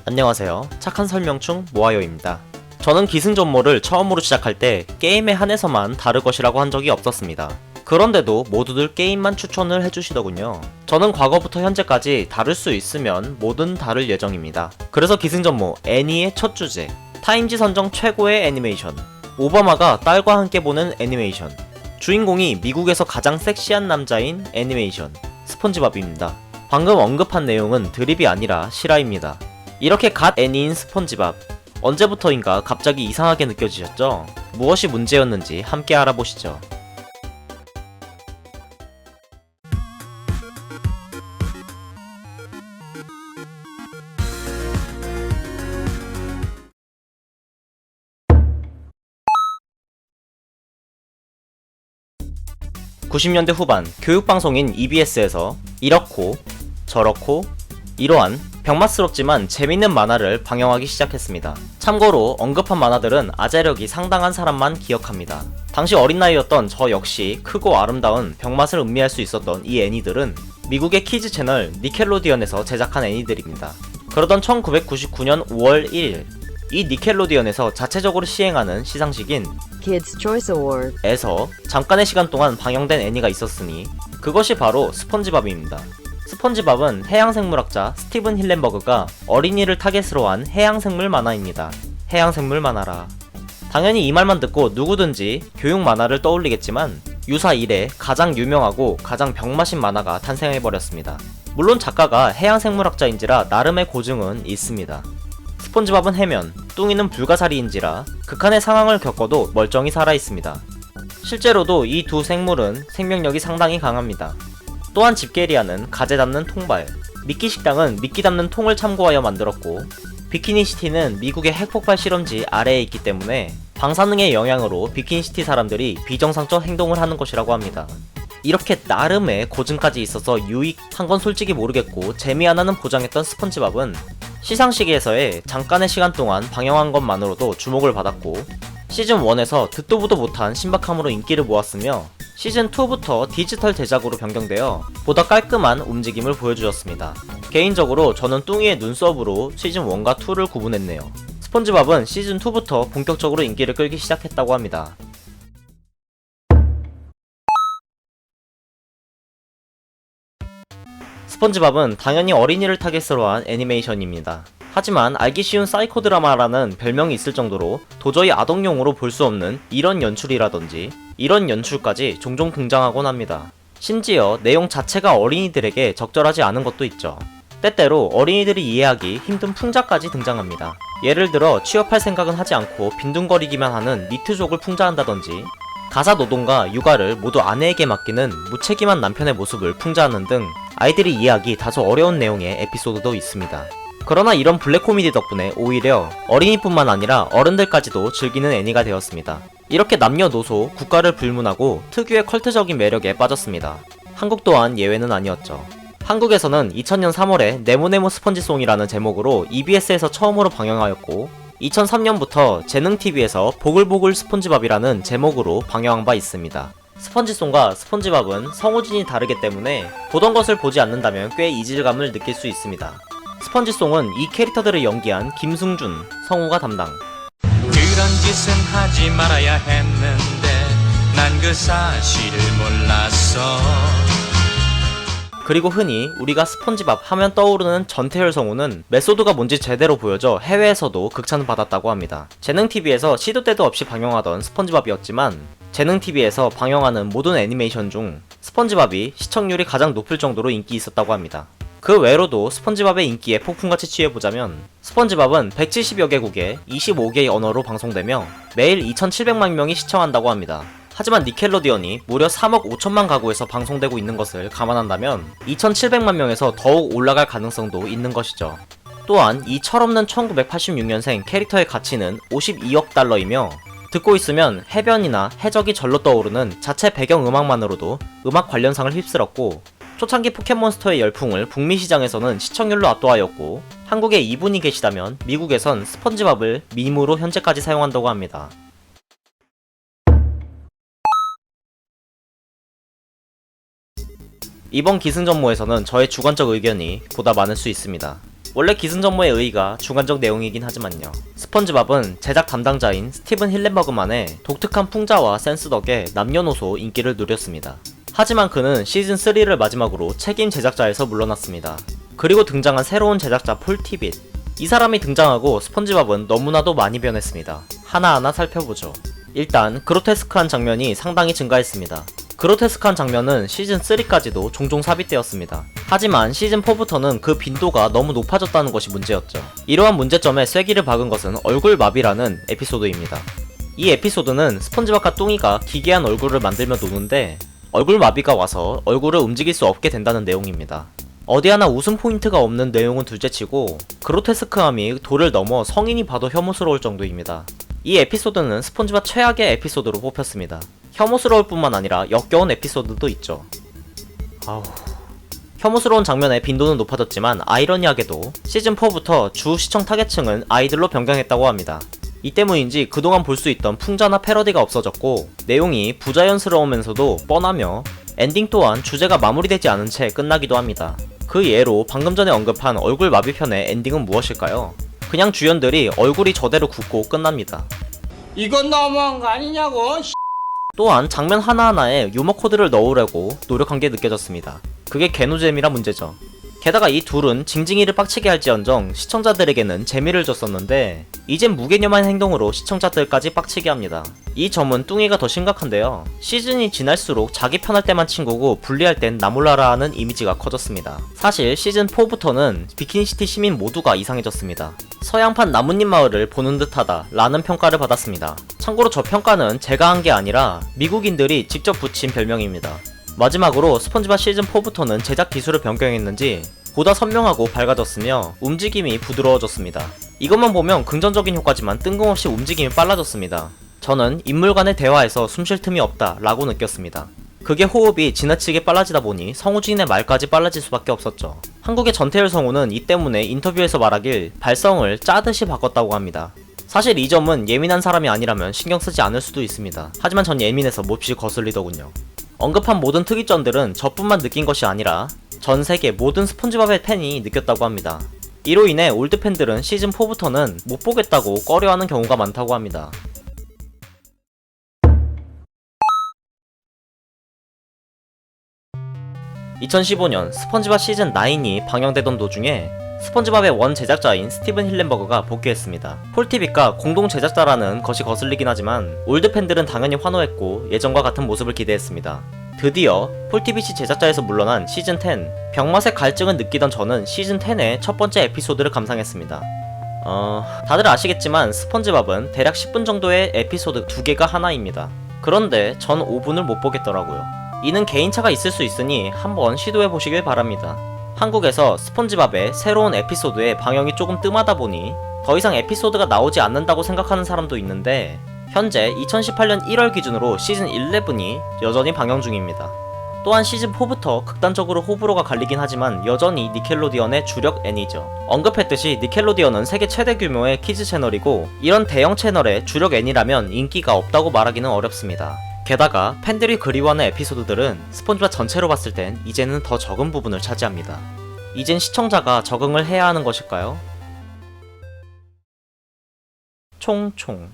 안녕하세요. 착한 설명충 모아요입니다. 저는 기승전모를 처음으로 시작할 때 게임에 한해서만 다를 것이라고 한 적이 없었습니다. 그런데도 모두들 게임만 추천을 해주시더군요. 저는 과거부터 현재까지 다룰 수 있으면 뭐든 다룰 예정입니다. 그래서 기승전모 애니의 첫 주제, 타임지 선정 최고의 애니메이션, 오바마가 딸과 함께 보는 애니메이션, 주인공이 미국에서 가장 섹시한 남자인 애니메이션, 스폰지밥입니다. 방금 언급한 내용은 드립이 아니라 실화입니다. 이렇게 갓 애니인 스폰지밥, 언제부터인가 갑자기 이상하게 느껴지셨죠? 무엇이 문제였는지 함께 알아보시죠. (90년대) 후반 교육방송인 EBS에서 이렇고 저렇고 이러한 병맛스럽지만 재밌는 만화를 방영하기 시작했습니다. 참고로 언급한 만화들은 아재력이 상당한 사람만 기억합니다. 당시 어린 나이였던 저 역시 크고 아름다운 병맛을 음미할 수 있었던 이 애니들은 미국의 키즈 채널 니켈로디언에서 제작한 애니들입니다. 그러던 1999년 5월 1일 이 니켈로디언에서 자체적으로 시행하는 시상식인 Kids' Choice Award 에서 잠깐의 시간 동안 방영된 애니가 있었으니 그것이 바로 스폰지밥입니다. 스폰지밥은 해양생물학자 스티븐 힐렌버그가 어린이를 타겟으로 한 해양생물 만화입니다. 해양생물 만화라. 당연히 이 말만 듣고 누구든지 교육 만화를 떠올리겠지만 유사 이래 가장 유명하고 가장 병맛인 만화가 탄생해버렸습니다. 물론 작가가 해양생물학자인지라 나름의 고증은 있습니다. 스폰지밥은 해면, 뚱이는 불가사리인지라 극한의 상황을 겪어도 멀쩡히 살아있습니다. 실제로도 이 두 생물은 생명력이 상당히 강합니다. 또한 집게리아는 가재 담는 통발, 미끼 식당은 미끼 담는 통을 참고하여 만들었고, 비키니시티는 미국의 핵폭발 실험지 아래에 있기 때문에 방사능의 영향으로 비키니시티 사람들이 비정상적 행동을 하는 것이라고 합니다. 이렇게 나름의 고증까지 있어서 유익한 건 솔직히 모르겠고 재미 하나는 보장했던 스폰지밥은 시상식에서의 잠깐의 시간 동안 방영한 것만으로도 주목을 받았고 시즌1에서 듣도 보도 못한 신박함으로 인기를 모았으며 시즌2부터 디지털 제작으로 변경되어 보다 깔끔한 움직임을 보여주었습니다. 개인적으로 저는 뚱이의 눈썹으로 시즌1과 2를 구분했네요. 스폰지밥은 시즌2부터 본격적으로 인기를 끌기 시작했다고 합니다. 스폰지밥은 당연히 어린이를 타겟으로 한 애니메이션입니다. 하지만 알기 쉬운 사이코 드라마라는 별명이 있을 정도로 도저히 아동용으로 볼 수 없는 이런 연출이라든지 이런 연출까지 종종 등장하곤 합니다. 심지어 내용 자체가 어린이들에게 적절하지 않은 것도 있죠. 때때로 어린이들이 이해하기 힘든 풍자까지 등장합니다. 예를 들어 취업할 생각은 하지 않고 빈둥거리기만 하는 니트족을 풍자한다든지 가사 노동과 육아를 모두 아내에게 맡기는 무책임한 남편의 모습을 풍자하는 등 아이들이 이해하기 다소 어려운 내용의 에피소드도 있습니다. 그러나 이런 블랙 코미디 덕분에 오히려 어린이뿐만 아니라 어른들까지도 즐기는 애니가 되었습니다. 이렇게 남녀노소, 국가를 불문하고 특유의 컬트적인 매력에 빠졌습니다. 한국 또한 예외는 아니었죠. 한국에서는 2000년 3월에 네모네모 스펀지송이라는 제목으로 EBS에서 처음으로 방영하였고 2003년부터 재능TV에서 보글보글 스폰지밥이라는 제목으로 방영한 바 있습니다. 스펀지송과 스폰지밥은 성우진이 다르기 때문에 보던 것을 보지 않는다면 꽤 이질감을 느낄 수 있습니다. 스펀지송은 이 캐릭터들을 연기한 김승준 성우가 담당. 그런 짓은 하지 말아야 했는데 난 그 사실을 몰랐어. 그리고 흔히 우리가 스폰지밥 하면 떠오르는 전태열 성우는 메소드가 뭔지 제대로 보여줘 해외에서도 극찬을 받았다고 합니다. 재능TV에서 시도 때도 없이 방영하던 스폰지밥이었지만 재능TV에서 방영하는 모든 애니메이션 중 스폰지밥이 시청률이 가장 높을 정도로 인기 있었다고 합니다. 그 외로도 스폰지밥의 인기에 폭풍같이 취해보자면 스폰지밥은 170여 개국에 25개의 언어로 방송되며 매일 2,700만 명이 시청한다고 합니다. 하지만 니켈로디언이 무려 3억 5천만 가구에서 방송되고 있는 것을 감안한다면 2,700만 명에서 더욱 올라갈 가능성도 있는 것이죠. 또한 이 철없는 1986년생 캐릭터의 가치는 52억 달러이며 듣고 있으면 해변이나 해적이 절로 떠오르는 자체 배경음악만으로도 음악 관련상을 휩쓸었고 초창기 포켓몬스터의 열풍을 북미 시장에서는 시청률로 압도하였고 한국에 이분이 계시다면 미국에선 스펀지밥을 밈으로 현재까지 사용한다고 합니다. 이번 기승전모에서는 저의 주관적 의견이 보다 많을 수 있습니다. 원래 기승전모의 의의가 주관적 내용이긴 하지만요. 스펀지밥은 제작 담당자인 스티븐 힐렌버그만의 독특한 풍자와 센스 덕에 남녀노소 인기를 누렸습니다. 하지만 그는 시즌3를 마지막으로 책임 제작자에서 물러났습니다. 그리고 등장한 새로운 제작자 폴 티빗. 이 사람이 등장하고 스펀지밥은 너무나도 많이 변했습니다. 하나하나 살펴보죠. 일단 그로테스크한 장면이 상당히 증가했습니다. 그로테스크한 장면은 시즌3까지도 종종 삽입되었습니다. 하지만 시즌4부터는 그 빈도가 너무 높아졌다는 것이 문제였죠. 이러한 문제점에 쐐기를 박은 것은 얼굴 마비라는 에피소드입니다. 이 에피소드는 스펀지밥과 뚱이가 기괴한 얼굴을 만들며 노는데 얼굴 마비가 와서 얼굴을 움직일 수 없게 된다는 내용입니다. 어디 하나 웃음 포인트가 없는 내용은 둘째치고 그로테스크함이 도를 넘어 성인이 봐도 혐오스러울 정도입니다. 이 에피소드는 스펀지밥 최악의 에피소드로 뽑혔습니다. 혐오스러울 뿐만 아니라 역겨운 에피소드도 있죠. 혐오스러운 장면의 빈도는 높아졌지만 아이러니하게도 시즌4부터 주 시청 타겟층은 아이들로 변경했다고 합니다. 이 때문인지 그동안 볼 수 있던 풍자나 패러디가 없어졌고 내용이 부자연스러우면서도 뻔하며 엔딩 또한 주제가 마무리되지 않은 채 끝나기도 합니다. 그 예로 방금 전에 언급한 얼굴 마비편의 엔딩은 무엇일까요? 그냥 주연들이 얼굴이 저대로 굳고 끝납니다. 이건 너무한 거 아니냐고. 또한 장면 하나하나에 유머 코드를 넣으려고 노력한 게 느껴졌습니다. 그게 개노잼이라 문제죠. 게다가 이 둘은 징징이를 빡치게 할지언정 시청자들에게는 재미를 줬었는데 이젠 무개념한 행동으로 시청자들까지 빡치게 합니다. 이 점은 뚱이가 더 심각한데요. 시즌이 지날수록 자기 편할 때만 친구고 불리할 땐 나몰라라 하는 이미지가 커졌습니다. 사실 시즌4부터는 비키니시티 시민 모두가 이상해졌습니다. 서양판 나뭇잎 마을을 보는 듯하다 라는 평가를 받았습니다. 참고로 저 평가는 제가 한 게 아니라 미국인들이 직접 붙인 별명입니다. 마지막으로 스펀지밥 시즌4부터는 제작 기술을 변경했는지 보다 선명하고 밝아졌으며 움직임이 부드러워졌습니다. 이것만 보면 긍정적인 효과지만 뜬금없이 움직임이 빨라졌습니다. 저는 인물 간의 대화에서 숨쉴 틈이 없다 라고 느꼈습니다. 그게 호흡이 지나치게 빨라지다 보니 성우 주인의 말까지 빨라질 수밖에 없었죠. 한국의 전태일 성우는 이 때문에 인터뷰에서 말하길 발성을 짜듯이 바꿨다고 합니다. 사실 이 점은 예민한 사람이 아니라면 신경 쓰지 않을 수도 있습니다. 하지만 전 예민해서 몹시 거슬리더군요. 언급한 모든 특이점들은 저뿐만 느낀 것이 아니라 전 세계 모든 스펀지밥의 팬이 느꼈다고 합니다. 이로 인해 올드 팬들은 시즌4부터는 못 보겠다고 꺼려하는 경우가 많다고 합니다. (2015년) 스펀지밥 시즌9이 방영되던 도중에 스펀지밥의 원 제작자인 스티븐 힐렌버그가 복귀했습니다. 폴티빗과 공동 제작자라는 것이 거슬리긴 하지만 올드 팬들은 당연히 환호했고 예전과 같은 모습을 기대했습니다. 드디어 폴티빗이 제작자에서 물러난 시즌10, 병맛의 갈증을 느끼던 저는 시즌10의 첫 번째 에피소드를 감상했습니다. 다들 아시겠지만 스펀지밥은 대략 10분 정도의 에피소드 2개가 하나입니다. 그런데 전 5분을 못 보겠더라고요. 이는 개인차가 있을 수 있으니 한번 시도해보시길 바랍니다. 한국에서 스펀지밥의 새로운 에피소드의 방영이 조금 뜸하다 보니 더 이상 에피소드가 나오지 않는다고 생각하는 사람도 있는데 현재 2018년 1월 기준으로 시즌 11이 여전히 방영 중입니다. 또한 시즌4부터 극단적으로 호불호가 갈리긴 하지만 여전히 니켈로디언의 주력 애니죠. 언급했듯이 니켈로디언은 세계 최대 규모의 키즈 채널이고 이런 대형 채널의 주력 애니라면 인기가 없다고 말하기는 어렵습니다. 게다가 팬들이 그리워하는 에피소드들은 스폰지밥 전체로 봤을 땐 이제는 더 적은 부분을 차지합니다. 이젠 시청자가 적응을 해야 하는 것일까요? 총총